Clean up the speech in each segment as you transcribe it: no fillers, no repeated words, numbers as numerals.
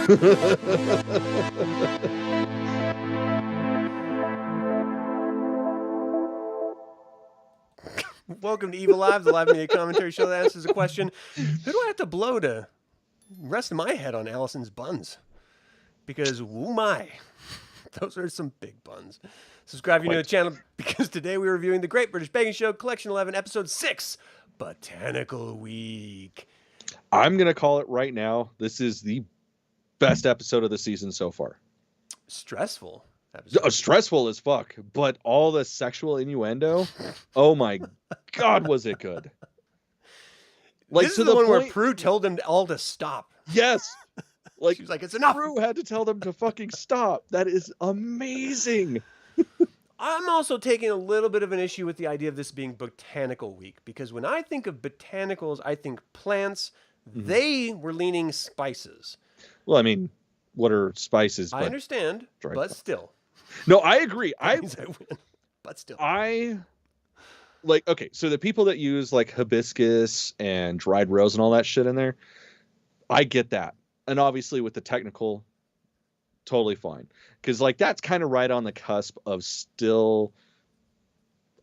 Welcome to Evilive, the live media commentary show that answers the question, who do I have to blow to rest my head on Alison's buns? Because, oh my, those are some big buns. Subscribe if you're new to the channel, because today we're reviewing The Great British Baking Show, Collection 11, Episode 6, Botanical Week. I'm going to call it right now. This is the best episode of the season so far. Stressful episode. Stressful as fuck, but all the sexual innuendo, oh my God, was it good. Like, this is the one where Prue told them all to stop. Yes. Like, she was like, it's enough. Prue had to tell them to fucking stop. That is amazing. I'm also taking a little bit of an issue with the idea of this being Botanical Week, because when I think of botanicals, I think plants. Mm-hmm. They were leaning spices. Well, I mean, what are spices? I understand, but still. No, I agree. But still. Okay, so the people that use like hibiscus and dried rose and all that shit in there, I get that. And obviously with the technical, totally fine. Because like that's kind of right on the cusp of still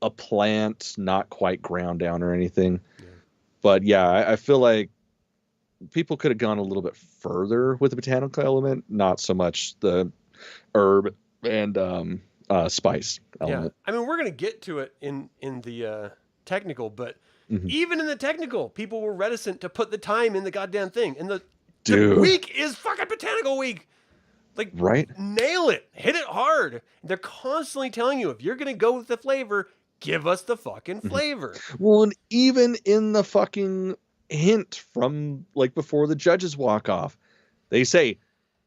a plant, not quite ground down or anything. Yeah. But yeah, I feel like people could have gone a little bit further with the botanical element, not so much the herb and spice element. Yeah. I mean, we're going to get to it in the technical, but even in the technical, people were reticent to put the time in the goddamn thing. And the week is fucking Botanical Week. Like, right? Nail it. Hit it hard. They're constantly telling you, if you're going to go with the flavor, give us the fucking flavor. Well, and even in the fucking hint from like before the judges walk off, they say,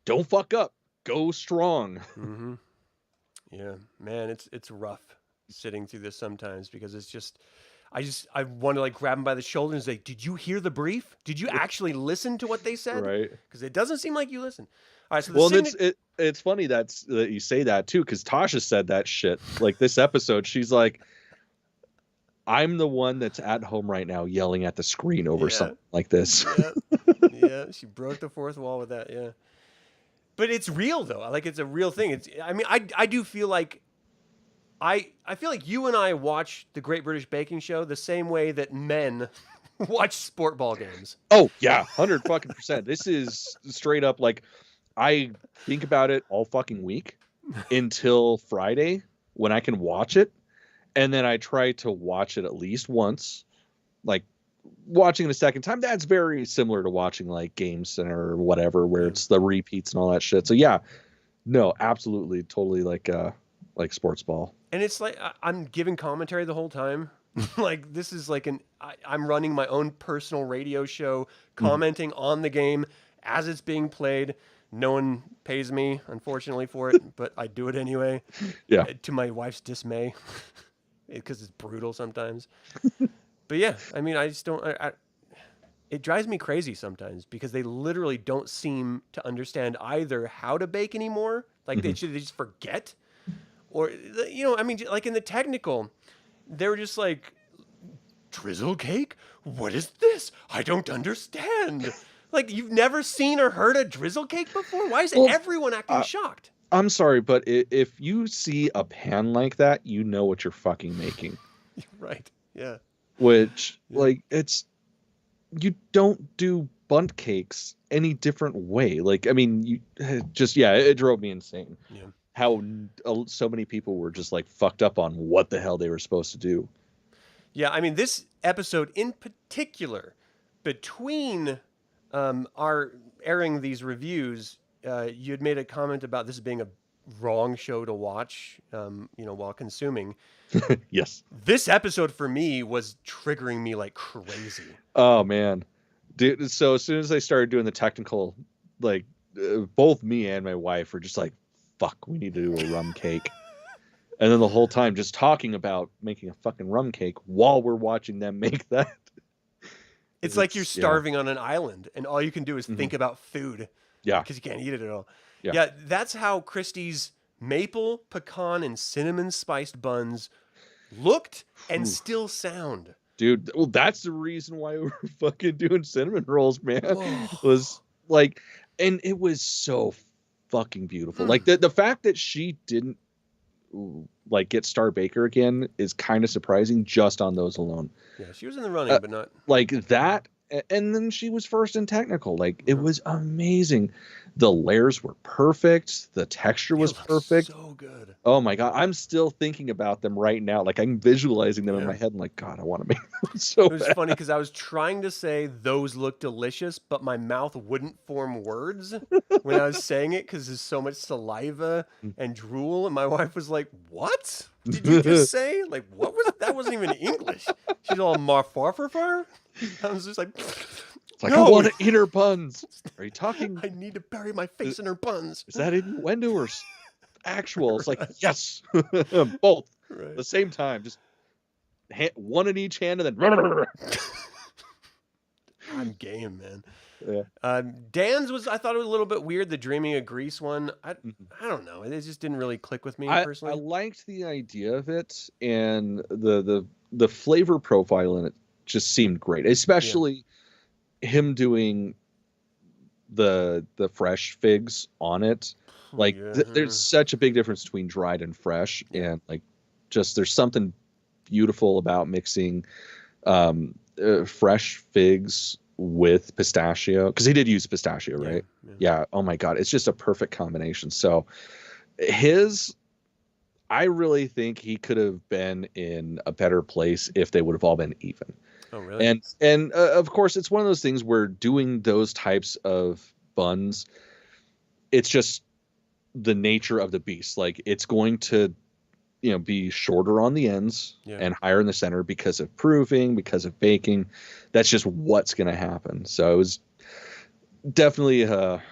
don't fuck up. Go strong. Mm-hmm. Yeah, man, it's rough sitting through this sometimes because it's just, I want to like grab him by the shoulder and say, did you hear the brief? Did you actually listen to what they said? Right. Because it doesn't seem like you listen. All right, so it's funny that you say that too, because Tasha said that shit like this episode. She's like, I'm the one that's at home right now yelling at the screen over something like this. Yeah, she broke the fourth wall with that. Yeah. But it's real though. Like it's a real thing. I do feel like I feel like you and I watch the Great British Baking Show the same way that men watch sport ball games. Oh yeah, 100%. This is straight up like I think about it all fucking week until Friday when I can watch it, and then I try to watch it at least once. Like watching it a second time, that's very similar to watching like Game Center or whatever, where it's the repeats and all that shit. So yeah, no, absolutely, totally like sports ball. And it's like I'm giving commentary the whole time. Like this is like I'm running my own personal radio show, commenting on the game as it's being played. No one pays me, unfortunately, for it, but I do it anyway. Yeah. To my wife's dismay, because it's brutal sometimes. But yeah, I mean, I just don't. It drives me crazy sometimes because they literally don't seem to understand either how to bake anymore. Like they just forget, or I mean, like in the technical, they were just like, drizzle cake. What is this? I don't understand. Like you've never seen or heard a drizzle cake before. Why is everyone acting shocked? I'm sorry, but if you see a pan like that, you know what you're fucking making. Right. Yeah. Which, like, you don't do bundt cakes any different way. Like, I mean, it drove me insane. Yeah. How so many people were just, like, fucked up on what the hell they were supposed to do. Yeah, I mean, this episode in particular, between our airing these reviews, you had made a comment about this being a wrong show to watch, while consuming. Yes. This episode for me was triggering me like crazy. Oh man, dude. So as soon as they started doing the technical, like both me and my wife were just like, fuck, we need to do a rum cake. And then the whole time just talking about making a fucking rum cake while we're watching them make that. It's like you're starving on an island and all you can do is think about food. Yeah. Because you can't eat it at all. Yeah, that's how Christie's maple, pecan, and cinnamon spiced buns looked and still sound. Dude, well, that's the reason why we were fucking doing cinnamon rolls, man. Was like, And it was so fucking beautiful. Mm. Like the fact that she didn't like get Star Baker again is kind of surprising just on those alone. Yeah, she was in the running, but not like that. And then she was first in technical. Like it was amazing. The layers were perfect. The texture was perfect. So good. Oh my God. I'm still thinking about them right now. Like I'm visualizing them in my head and like, God, I want to make them so It was bad. funny because I was trying to say those look delicious, but my mouth wouldn't form words when I was saying it because there's so much saliva and drool. And my wife was like, "What did you just say? Like, what was that? Wasn't even English." She's all marfarfarfar. I was just like, It's like, no. I want to eat her buns. Are you talking? I need to bury my face in her buns. Is that innuendo or actual? It's like, yes, both at the same time. Just one in each hand and then. I'm game, man. Yeah. Dan's was, I thought it was a little bit weird. The Dreaming of Greece one. I don't know. It just didn't really click with me personally. I liked the idea of it, and the flavor profile in it just seemed great, especially him doing the fresh figs on it. Like there's such a big difference between dried and fresh, and like just there's something beautiful about mixing fresh figs with pistachio, because he did use pistachio, right? Yeah. Oh my God, it's just a perfect combination. So I really think he could have been in a better place if they would have all been even. Oh, really? And of course, it's one of those things where doing those types of buns, it's just the nature of the beast. Like it's going to, be shorter on the ends and higher in the center because of proofing, because of baking. That's just what's going to happen. So it was definitely a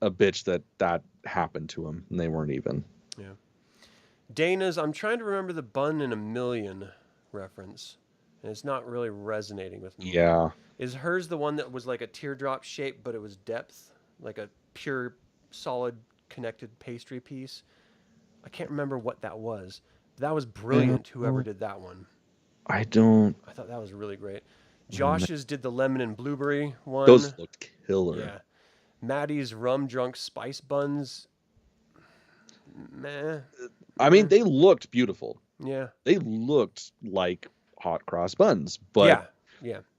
bitch that happened to him, and they weren't even. Yeah. Dana's, I'm trying to remember the bun in a million reference, and it's not really resonating with me. Yeah. Is hers the one that was like a teardrop shape, but it was depth, like a pure, solid, connected pastry piece? I can't remember what that was. That was brilliant, whoever did that one. I thought that was really great. Josh's did the lemon and blueberry one. Those looked killer. Yeah. Maddie's rum drunk spice buns. Meh. I mean, they looked beautiful. Yeah. They looked like hot cross buns, but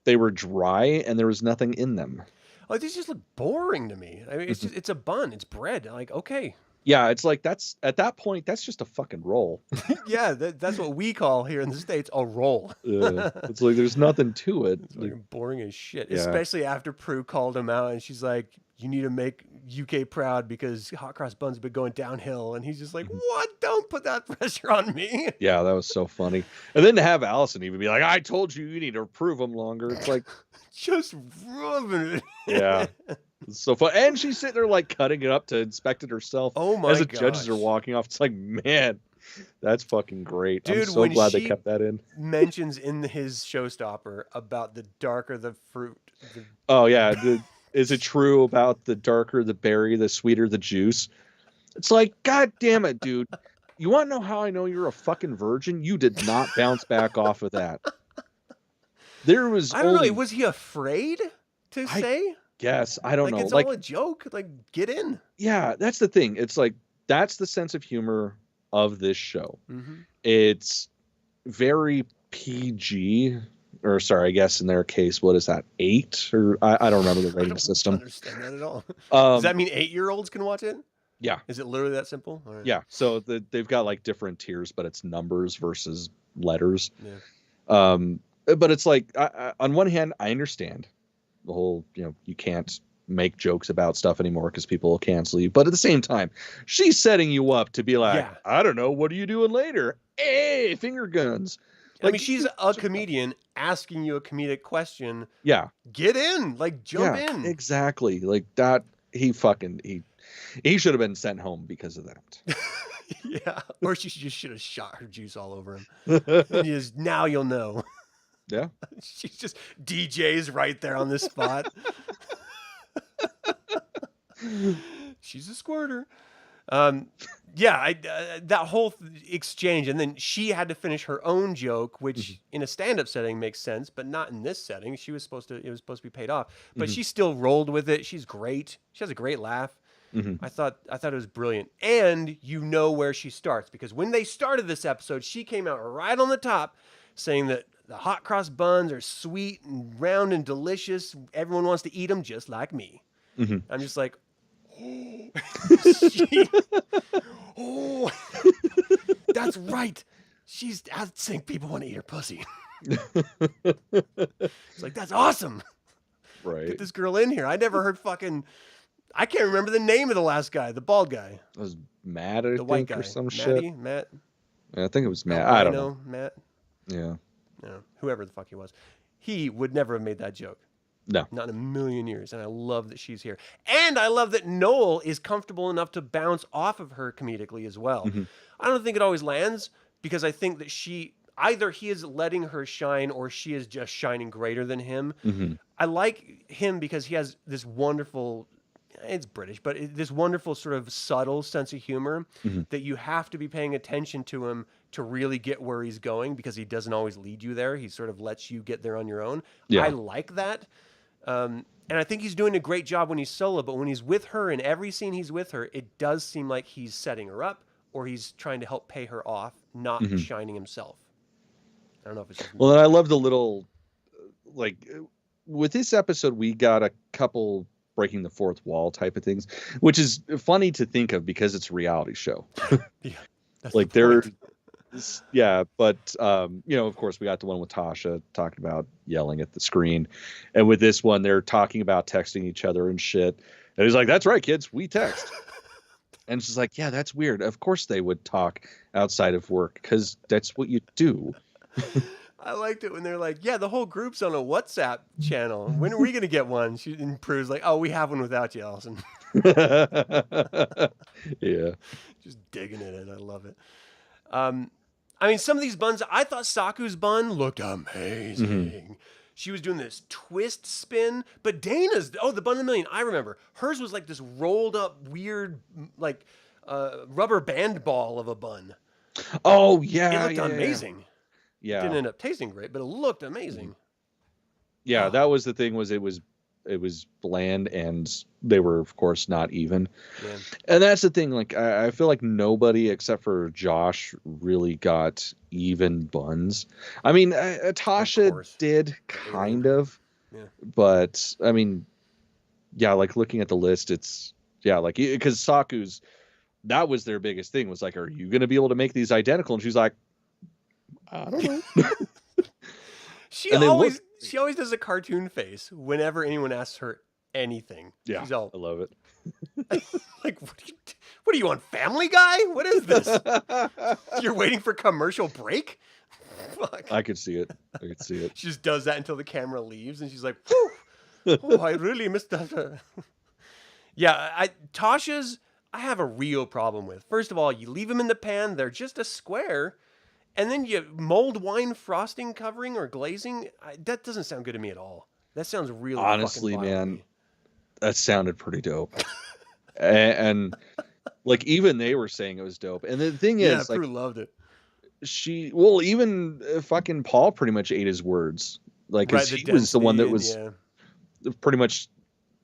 they were dry and there was nothing in them. Oh, these just look boring to me. I mean, it's a bun. It's bread. Like, okay. Yeah, it's like at that point, that's just a fucking roll. Yeah, that's what we call here in the States a roll. It's like there's nothing to it. It's like boring as shit. Yeah. Especially after Prue called him out and she's like, you need to make UK proud because hot cross buns have been going downhill. And he's just like, what? Don't put that pressure on me. Yeah, that was so funny. And then to have Alison even be like, I told you need to prove them longer. It's like just rubbing it. Yeah. It's so fun. And she's sitting there like cutting it up to inspect it herself. Oh my god. As the judges are walking off. It's like, man, that's fucking great. Dude, I'm so glad they kept that in. Mentions in his showstopper about the darker the fruit. Oh yeah. Is it true about the darker the berry, the sweeter the juice? It's like, God damn it, dude. You want to know how I know you're a fucking virgin? You did not bounce back off of that. There was I don't know. Was he afraid to say? Yes, I don't know. It's all a joke. Like, get in. Yeah, that's the thing. It's like that's the sense of humor of this show. Mm-hmm. It's very PG, or sorry, I guess in their case, what is that? 8 or I don't remember the rating system. I don't understand that at all. Does that mean 8-year-olds can watch it? Yeah. Is it literally that simple? Right. Yeah. So they've got like different tiers, but it's numbers versus letters. Yeah. But it's like on one hand, I understand the whole, you can't make jokes about stuff anymore because people will cancel you. But at the same time, she's setting you up to be like, I don't know, what are you doing later? Hey, finger guns. Like, I mean, she's a comedian asking you a comedic question. Yeah. Get in. Like, jump in. Exactly. Like that. He should have been sent home because of that. Yeah. Or she just should have shot her juice all over him. And now you'll know. Yeah. She's just DJs right there on the spot. She's a squirter. Yeah, that whole exchange, and then she had to finish her own joke, which in a stand-up setting makes sense, but not in this setting. It was supposed to be paid off, but she still rolled with it. She's great. She has a great laugh. I thought it was brilliant, and you know where she starts because when they started this episode, she came out right on the top, saying that the hot cross buns are sweet and round and delicious. Everyone wants to eat them just like me. I'm just like, oh, that's right. I think people want to eat her pussy. It's like, that's awesome. Right. Get this girl in here. I never heard I can't remember the name of the last guy, the bald guy. It was Matt, I The white think, guy. or some Matty? shit. Matt? Yeah, I think it was Matt. I don't know. Matt? Yeah. No, whoever the fuck he was. He would never have made that joke. No. Not in a million years. And I love that she's here. And I love that Noel is comfortable enough to bounce off of her comedically as well. I don't think it always lands because I think that either he is letting her shine or she is just shining greater than him. I like him because he has this wonderful, it's British, but this wonderful sort of subtle sense of humor that you have to be paying attention to him to really get where he's going because he doesn't always lead you there. He sort of lets you get there on your own. Yeah. I like that. And I think he's doing a great job when he's solo, but when he's with her, in every scene he's with her, it does seem like he's setting her up or he's trying to help pay her off, not shining himself. I don't know if it's just well, and I love the little, like, with this episode, we got a couple breaking the fourth wall type of things, which is funny to think of because it's a reality show. Yeah, that's like the point. Yeah, but of course we got the one with Tasha talking about yelling at the screen, and with this one they're talking about texting each other and shit, and he's like, that's right kids, we text. And she's like, yeah, that's weird. Of course they would talk outside of work because that's what you do. I liked it when they're like, yeah, the whole group's on a WhatsApp channel. When are we going to get one? And Prue's like, oh, we have one without you, Alison. Yeah. Just digging it in. I love it. I mean, some of these buns, I thought Saku's bun looked amazing. She was doing this twist spin, but Dana's, the bun of the million, I remember. Hers was like this rolled up weird, like rubber band ball of a bun. Oh, yeah. It looked amazing. Yeah. It didn't end up tasting great, but it looked amazing. Yeah, that was the thing, was it was bland and they were, of course, not even. Yeah. And that's the thing, like I feel like nobody except for Josh really got even buns. I mean, Tasha did kind of. Yeah. But I mean, yeah, like looking at the list, it's like, because Saku's, that was their biggest thing, was like, are you going to be able to make these identical? And she's like, I don't know. She always does a cartoon face whenever anyone asks her anything. Yeah, she's all, I love it. Like, what are you on, Family Guy? What is this? You're waiting for commercial break? Fuck. I could see it. She just does that until the camera leaves, and she's like, whew, oh, I really missed that. Yeah, Tasha's, I have a real problem with. First of all, you leave them in the pan, they're just a square. And then you mold wine frosting covering or glazing. That doesn't sound good to me at all. That sounds really honestly, fucking man. That sounded pretty dope. and like even they were saying it was dope. And the thing is, Prue like, loved it. Even fucking Paul pretty much ate his words. Like, right, he was the one that was pretty much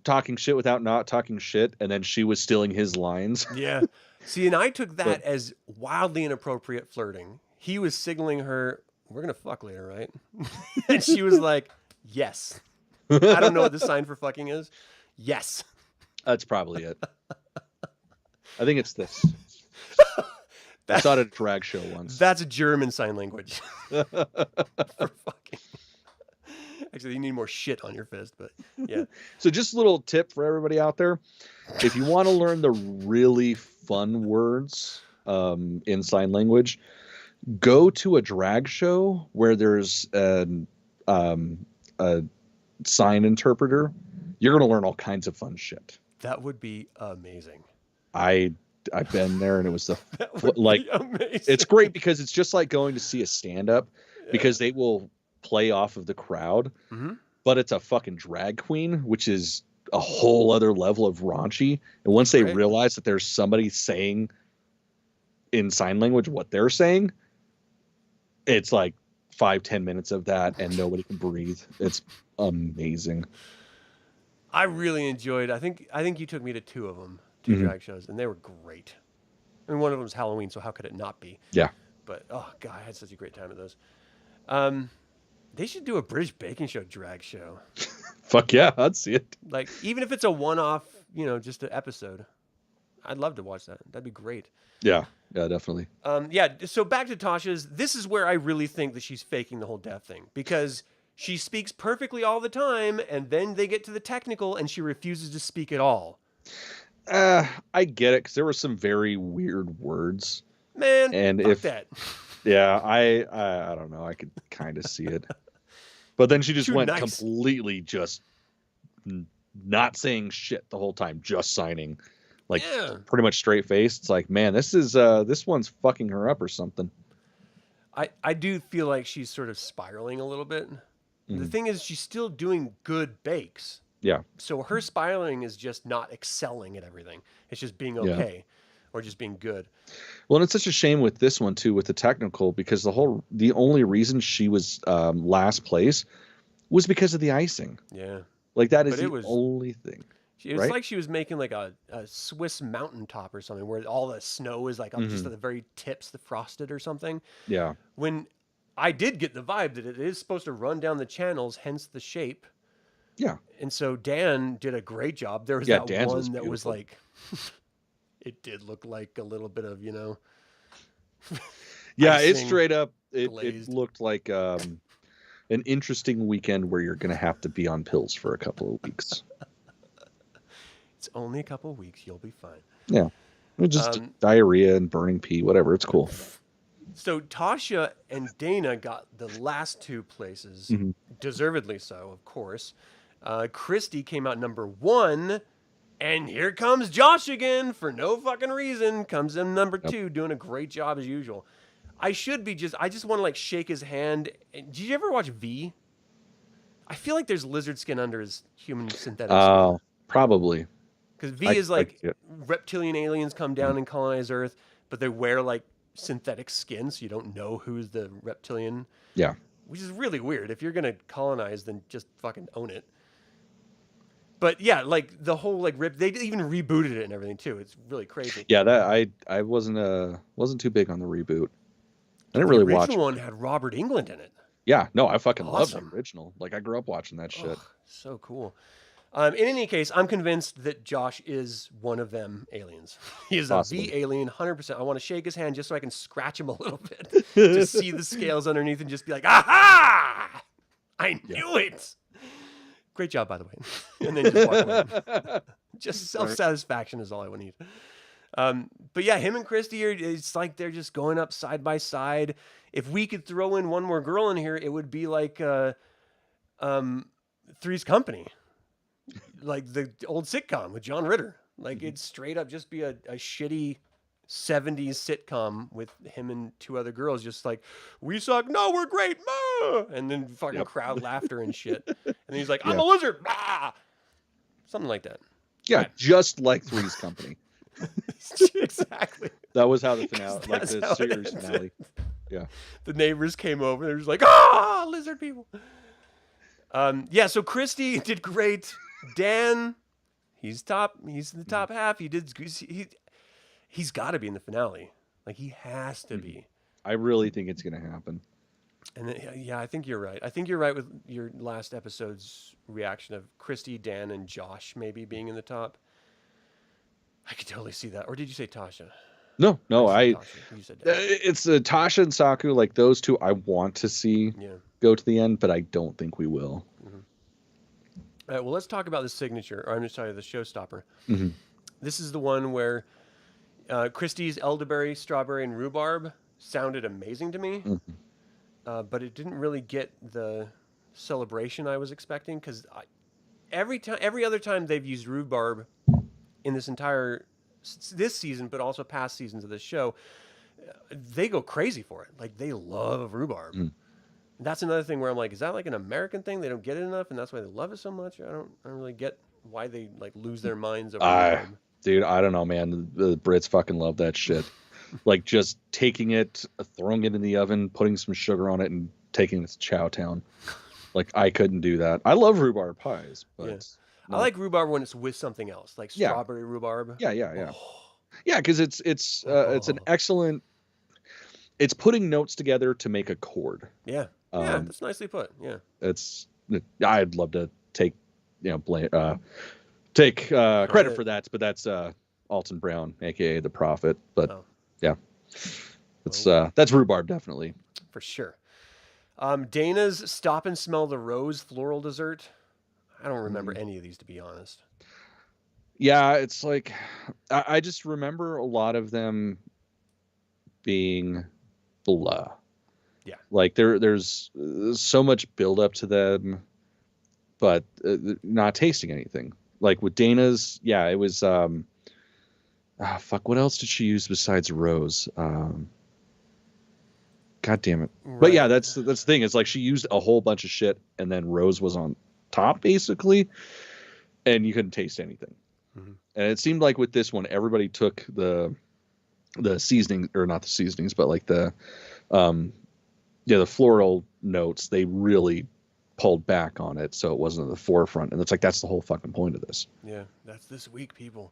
talking shit without not talking shit, and then she was stealing his lines. Yeah. See, and I took that as wildly inappropriate flirting. He was signaling her, we're going to fuck later, right? And she was like, yes. I don't know what the sign for fucking is. Yes. That's probably it. I think it's this. I saw it at a drag show once. That's a German sign language. For fucking. Actually, you need more shit on your fist, but yeah. So just a little tip for everybody out there. If you want to learn the really fun words in sign language, go to a drag show where there's a sign interpreter. You're going to learn all kinds of fun shit. That would be amazing. I've been there, and it was amazing. It's great because it's just like going to see a stand-up, because they will play off of the crowd, but it's a fucking drag queen, which is a whole other level of raunchy. And once they Right. realize that there's somebody saying in sign language what they're saying, it's like 5-10 minutes of that and nobody can breathe. It's amazing. I really enjoyed. I think you took me to two of them, 2 Mhm. drag shows, and they were great. I mean, one of them was Halloween, so how could it not be? Yeah. But oh god, I had such a great time at those. They should do a British Baking Show drag show. Fuck yeah, I'd see it. Like even if it's a one-off, just an episode. I'd love to watch that. That'd be great. Yeah, definitely. Yeah. So back to Tasha's. This is where I really think that she's faking the whole death thing because she speaks perfectly all the time, and then they get to the technical, and she refuses to speak at all. I get it because there were some very weird words. Man, And fuck if that. yeah, I don't know, I could kind of see it. But then she just Too went nice. completely just not saying shit the whole time, just signing, like Yeah. pretty much straight faced. It's like, man, this one's fucking her up or something. I do feel like she's sort of spiraling a little bit. The Mhm. thing is, she's still doing good bakes. Yeah, So her spiraling is just not excelling at everything. It's just being okay or just being good. well, and it's such a shame with this one too, with the technical, because the only reason she was last place was because of the icing. Yeah. Like that is But it the was- only thing. It was Right? like she was making like a Swiss mountaintop or something where all the snow is like up just at the very tips, the frosted or something. Yeah, When I did get the vibe that it is supposed to run down the channels, hence the shape. yeah. And so Dan did a great job. There was Yeah, that Dan's one was that was beautiful. like, it did look like a little bit of, Yeah, it icing, straight up it glazed. looked like an interesting weekend where you're gonna have to be on pills for a couple of weeks. It's only a couple weeks. You'll be fine. Yeah, just Um, diarrhea and burning pee, whatever. It's cool. So Tasha and Dana got the last 2 places, Mhm. deservedly so, of course. Christy came out number 1, and here comes Josh again for no fucking reason. Comes in number 2, doing a great job as usual. I just want to like shake his hand. Did you ever watch V? I feel like there's lizard skin under his human synthetic skin. Probably. Because V I- is I like get- reptilian aliens come down and colonize Earth, but they wear like synthetic skin, so you don't know who's the reptilian. Yeah. Which is really weird. If you're gonna colonize, then just fucking own it. But yeah, like the whole like they even rebooted it and everything too. It's really crazy. Yeah, that I wasn't too big on the reboot. I didn't The really watch. original one had Robert Englund in it. Yeah, no, I fucking love Awesome. the original. Like I grew up watching that shit. Ugh, so cool. In any case, I'm convinced that Josh is one of them aliens. He is a Possibly. V alien, 100%. I want to shake his hand just so I can scratch him a little bit to see the scales underneath and just be like, aha! I knew it. Great job, by the way. And then just walk away. Just self-satisfaction is all I would need. But yeah, him and Christy it's like they're just going up side by side. If we could throw in one more girl in here, it would be like Three's Company. Like the old sitcom with John Ritter. Like it'd straight up just be a shitty 70s sitcom with him and 2 other girls just like, we suck, no, we're great, ma! And then fucking crowd laughter and shit. And then he's like, I'm a lizard, bah! Something like that. Yeah, just like Three's Company. Exactly. That was how the finale, like That's the how it series ends. finale. Yeah. The neighbors came over. They're just like, ah, lizard people. Yeah, so Christy did great. Dan, he's top. He's in the top half. He's got to be in the finale. Like he has to be. I really think it's gonna happen. And then, yeah, I think you're right. I think you're right with your last episode's reaction of Christy, Dan, and Josh maybe being in the top. I could totally see that. Or did you say Tasha? No, I said Tasha. You said Dan. it's Tasha and Saku, like those two I want to see Yeah. go to the end, but I don't think we will. All right, well, let's talk about the signature, or I'm sorry, the showstopper. Mhm. This is the one where Christie's elderberry, strawberry, and rhubarb sounded amazing to me, but it didn't really get the celebration I was expecting because every other time they've used rhubarb in this season, but also past seasons of this show, they go crazy for it. Like they love rhubarb. That's another thing where I'm like, is that like an American thing? They don't get it enough, and that's why they love it so much. I don't really get why they like lose their minds over I, rhubarb. dude, I don't know, man. The Brits fucking love that shit. Like just taking it, throwing it in the oven, putting some sugar on it, and taking it to Chowtown. Like I couldn't do that. I love rhubarb pies, Yeah. but I not. like rhubarb when it's with something else, like Yeah, strawberry rhubarb. yeah. Oh, Yeah, because it's an oh. excellent. It's putting notes together to make a chord. Yeah. Yeah, Um, that's nicely put. Yeah. it's I'd love to take blame take credit Credit. for that, but that's Alton Brown, aka the Prophet. But Oh, yeah, it's well, that's rhubarb definitely. for sure. Dana's Stop and Smell the Rose floral dessert. I don't remember Mm. any of these, to be honest. Yeah, it's like I just remember a lot of them being blah. Yeah. Like there's so much build up to them, but not tasting anything. Like with Dana's, yeah, it was fuck, what else did she use besides rose? God damn it. But yeah, Right. that's the thing. It's like she used a whole bunch of shit and then rose was on top basically, and you couldn't taste anything. Mhm. And it seemed like with this one everybody took the seasoning, or not the seasonings, but like um the floral notes, they really pulled back on it so it wasn't at the forefront. And it's like that's the whole fucking point of this. Yeah, that's this week, people.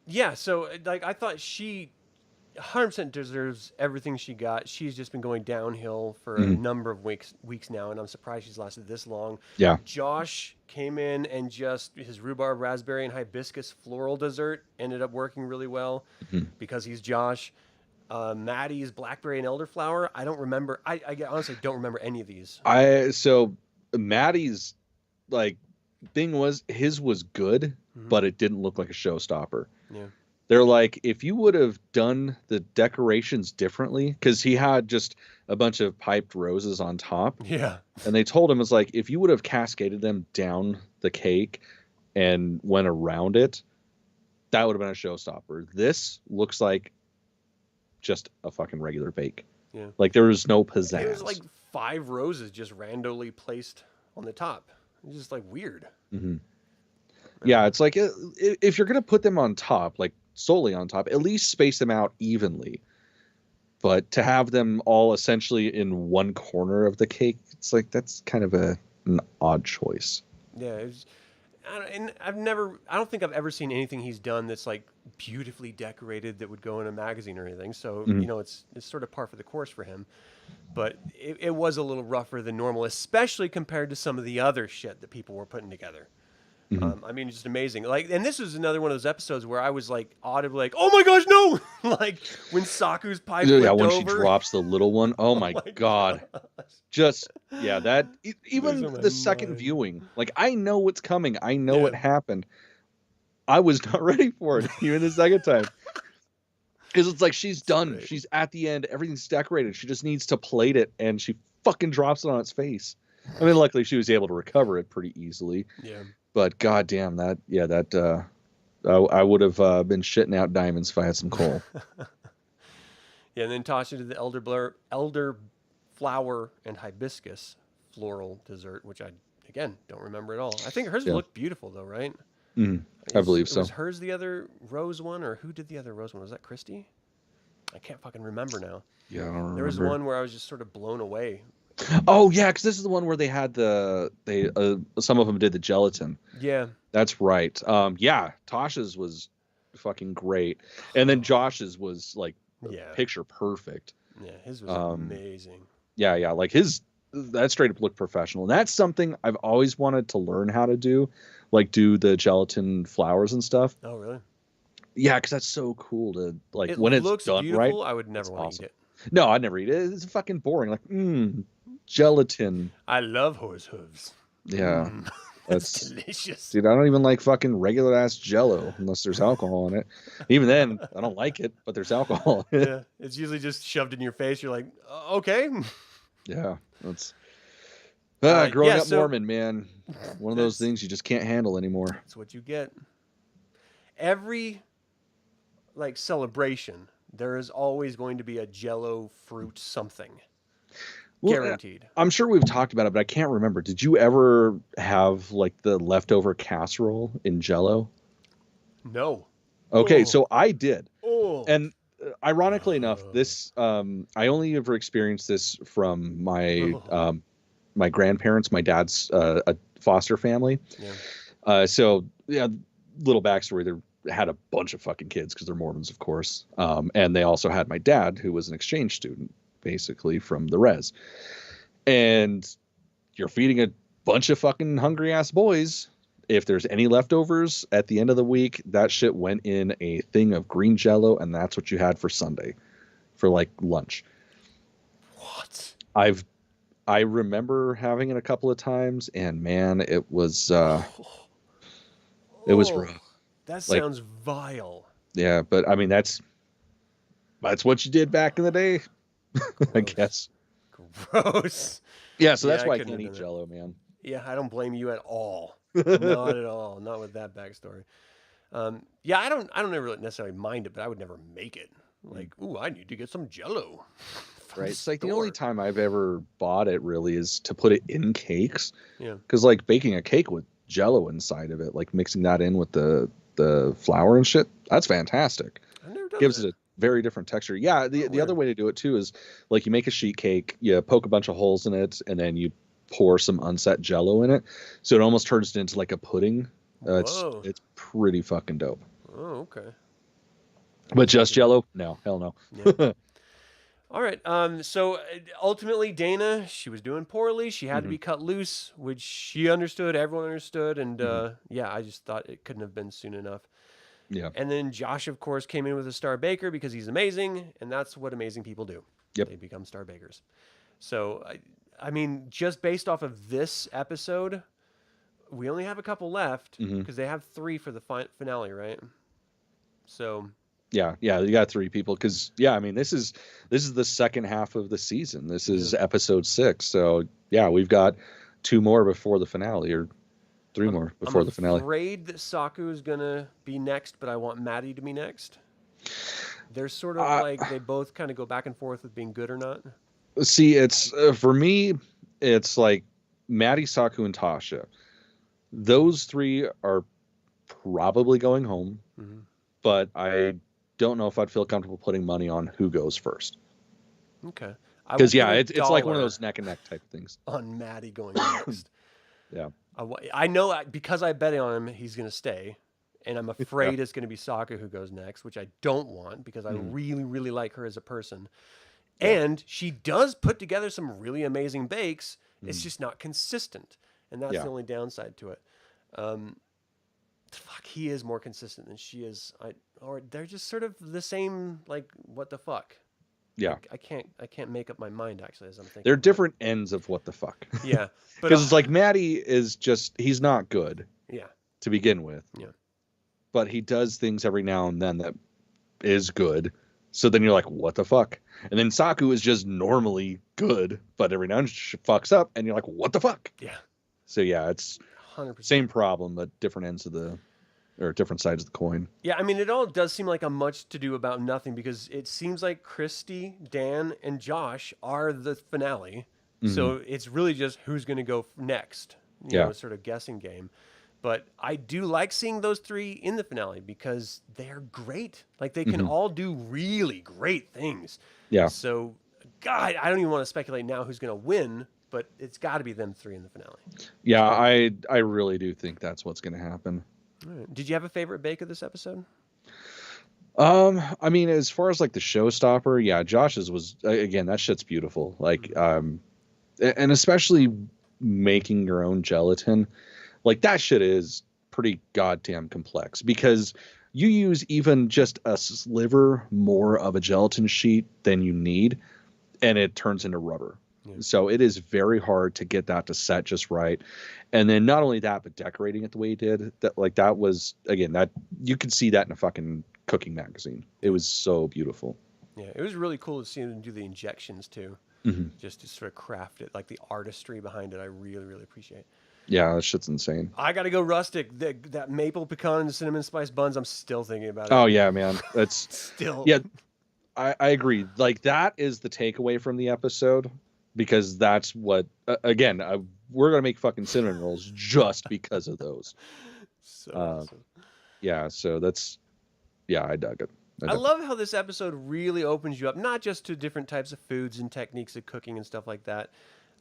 Yeah, so like I thought she 100% deserves everything she got. She's just been going downhill for a Mhm. number of weeks now, and I'm surprised she's lasted this long. Yeah. Josh came in and just his rhubarb, raspberry, and hibiscus floral dessert ended up working really well Mhm. because he's Josh. Maddie's blackberry and elderflower. I don't remember. I honestly don't remember any of these. So Maddie's like thing was his was good, Hmm. but it didn't look like a showstopper. Yeah. They're like, if you would have done the decorations differently, because he had just a bunch of piped roses on top, Yeah. and they told him, it's like, if you would have cascaded them down the cake and went around it, that would have been a showstopper. This looks like just a fucking regular bake. Yeah. Like there is no It was pizzazz. like 5 roses just randomly placed on the top. It's just like weird. Hmm. I don't Yeah, know. it's like if you're gonna put them on top, like solely on top, at least space them out evenly. But to have them all essentially in one corner of the cake, it's like that's kind of an odd choice. Yeah, it was, and I don't think I've ever seen anything he's done that's like beautifully decorated that would go in a magazine or anything. So Mhm. it's sort of par for the course for him. But it was a little rougher than normal, especially compared to some of the other shit that people were putting together. Mhm. I mean, it's just amazing. Like, and this was another one of those episodes where I was like audibly like, "Oh my gosh, no!" Like when Saku's pie Yeah, flipped when she over. drops the little one, oh Oh my my god. gosh, Just yeah, that losing even my the second mind. viewing, like I know what's coming. I know Yeah, what happened. I was not ready for it even the second time. Because it's like she's it's done. great. She's at the end. Everything's decorated. She just needs to plate it, and she fucking drops it on its face. I mean, luckily she was able to recover it pretty easily. Yeah, But goddamn, I would have been shitting out diamonds if I had some coal. yeah. And then Tasha did the elder flower and hibiscus floral dessert, which I again don't remember at all. I think hers Yeah, looked beautiful though, right? I believe Was so. hers the other rose one, or who did the other rose one? Was that Christy? I can't fucking remember now. Yeah, I don't There was remember. one where I was just sort of blown away. Oh yeah, because this is the one where they had some of them did the gelatin. Yeah. That's right. Yeah, Tasha's was fucking great, and then Josh's was like Yeah. picture perfect. Yeah. His was Um, amazing. yeah, like his that straight up looked professional. And that's something I've always wanted to learn how to do, like do the gelatin flowers and stuff. Oh, really? Yeah, because that's so cool to like It when it's looks done right. beautiful. I would It's never want to eat awesome. it. No, I'd never eat it. It's fucking boring. Like, gelatin. I love horse hooves. Yeah, That's that's delicious. dude. I don't even like fucking regular ass Jello unless there's alcohol in it. Even then, I don't like it, but there's alcohol in it. Yeah. It's usually just shoved in your face. You're like, okay. Yeah, that's growing Yeah. up So Mormon, man. One of those that's things you just can't handle anymore. that's what you get. Every like celebration, there is always going to be a Jello fruit something. Well, Guaranteed. I'm sure we've talked about it, but I can't remember. Did you ever have like the leftover casserole in Jello? No. Okay, Oh. so I did. Oh. And ironically enough, Oh. this I only ever experienced this from my Oh. my grandparents, my dad's a foster family. Yeah. So yeah, little backstory. They had a bunch of fucking kids because they're Mormons, of course. And they also had my dad, who was an exchange student, basically from the res. And you're feeding a bunch of fucking hungry ass boys. If there's any leftovers at the end of the week, that shit went in a thing of green Jello, and that's what you had for Sunday, for like lunch. What? I remember having it a couple of times, and man, it was Oh, rough. that Like, sounds vile. yeah, but I mean that's what you did back in the day, I Gross. guess. Gross. Yeah, so Yeah, that's I why I couldn't can't have eat done it. Jello, man. Yeah, I don't blame you at all. Not at all. Not with that backstory. Yeah, I don't really necessarily mind it, but I would never make it. Like, ooh, I need to get some Jello from Right. the It's like the only store. time I've ever bought it really is to put it in cakes. Yeah, Because like baking a cake with Jello inside of it, like mixing that in with the flour and shit, that's fantastic. I've never done Gives that. it a very different texture. Yeah, Oh, the other weird. way to do it too is like you make a sheet cake, you poke a bunch of holes in it, and then you pour some unset Jello in it, so it almost turns it into like a pudding. Whoa. It's pretty fucking dope. Oh, okay. But Check just it out. Jello? No, hell no. Yeah. All right. So ultimately, Dana, she was doing poorly. She had to Hmm. be cut loose, which she understood. Everyone understood, and Hmm. yeah, I just thought it couldn't have been soon enough. Yeah. And then Josh, of course, came in with a star baker because he's amazing, and that's what amazing people do. Yep. They become star bakers. So, I mean, just based off of this episode, we only have a couple left Hmm. because they have 3 for the finale, right? So, Yeah, you got 3 people because yeah, I mean this is the second half of the season. This yeah. is episode 6. So yeah, we've got 2 more before the finale, or 3 more I'm before the finale. afraid that Saku is gonna be next, but I want Maddie to be next. They're sort of Uh, like they both kind of go back and forth with being good or not. See, it's for me, it's like Maddie, Saku, and Tasha. Those 3 are probably going home, Hmm. but I don't know if I'd feel comfortable putting money on who goes first. Okay, I will Because put yeah, a it's like one of dollar those neck and neck type things. on Maddie going next. Yeah, I know because I bet on him, he's going to stay. And I'm yeah. afraid it's going to be Sokka who goes next, which I don't want because I Mhm. really, really like her as a person. Yeah. And she does put together some really amazing bakes. It's Mhm. just not consistent. And that's Yeah. the only downside to it. Um, fuck, he is more consistent than she is. Or they're just sort of the same, like, what the fuck? Yeah. I can't make up my mind actually as I'm thinking. They're about it. different ends of what the fuck. Yeah. But Because it's like Maddie is just he's not good yeah. to begin with. Yeah. But he does things every now and then that is good. So then you're like, what the fuck? And then Saku is just normally good, but every now and then she fucks up, and you're like, what the fuck? Yeah. So yeah, it's 100%. same problem, but different ends of or different sides of the coin. Yeah, I mean, it all does seem like a much to do about nothing because it seems like Christy, Dan, and Josh are the finale. Mhm. So it's really just who's going to go next, Yeah. sort of guessing game. But I do like seeing those 3 in the finale because they're great. Like they can Mhm. all do really great things. Yeah. So, God, I don't even want to speculate now who's going to win, but it's got to be them 3 in the finale. Yeah, I really do think that's what's going to happen. All right. Did you have a favorite bake of this episode? I mean, as far as like the showstopper, yeah, Josh's was again, that shit's beautiful. Like, and especially making your own gelatin, like that shit is pretty goddamn complex because you use even just a sliver more of a gelatin sheet than you need, and it turns into rubber. Yeah. So it is very hard to get that to set just right. And then not only that, but decorating it the way he did, that was again, that you could see that in a fucking cooking magazine. It was so beautiful. Yeah, it was really cool to see him do the injections too, just to sort of craft it, like the artistry behind it. I really, really appreciate. Yeah, that shit's insane. I gotta go rustic. That maple pecan and cinnamon spice buns. I'm still thinking about it. Oh yeah, man. That's Still. yeah. I agree. Like that is the takeaway from the episode because that's what again we're gonna make fucking cinnamon rolls just because of those. So awesome. Yeah, so that's I dug it. I love how this episode really opens you up, not just to different types of foods and techniques of cooking and stuff like that,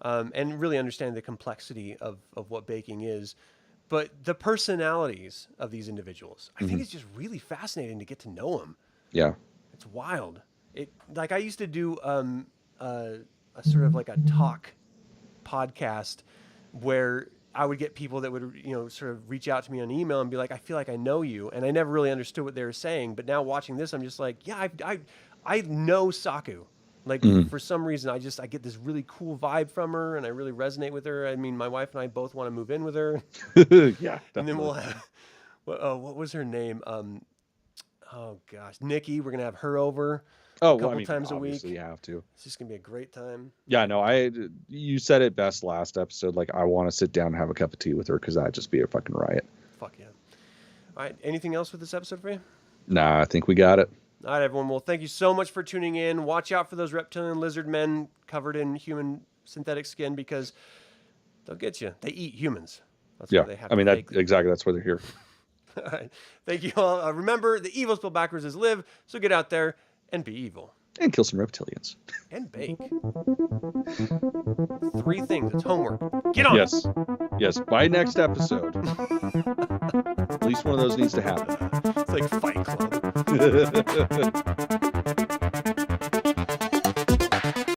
and really understand the complexity of what baking is, but the personalities of these individuals. I think it's just really fascinating to get to know them. Yeah. It's wild. Like I used to do a sort of like a talk podcast where I would get people that would, sort of reach out to me on email and be like, I feel like I know you. And I never really understood what they were saying. But now watching this, I'm just like, yeah, I know Saku. Like for some reason, I get this really cool vibe from her and I really resonate with her. I mean, my wife and I both want to move in with her. Yeah. Definitely. And then we'll have, what was her name? Oh gosh, Nikki. We're going to have her over. Oh, a couple times a week. Obviously you have to. It's just gonna be a great time. Yeah, no, you said it best last episode. Like, I want to sit down and have a cup of tea with her because that'd just be a fucking riot. Fuck yeah. All right, anything else with this episode for you? Nah, I think we got it. All right, everyone. Well, thank you so much for tuning in. Watch out for those reptilian lizard men covered in human synthetic skin because they'll get you. They eat humans. That's why they have to fake them. Exactly. That's why they're here. All right. Thank you all. Remember, the evil spelled backwards is live, so get out there and be evil. And kill some reptilians. And bake. 3 things. It's homework. Get on it. Yes. By next episode. At least one of those needs to happen. It's like Fight Club.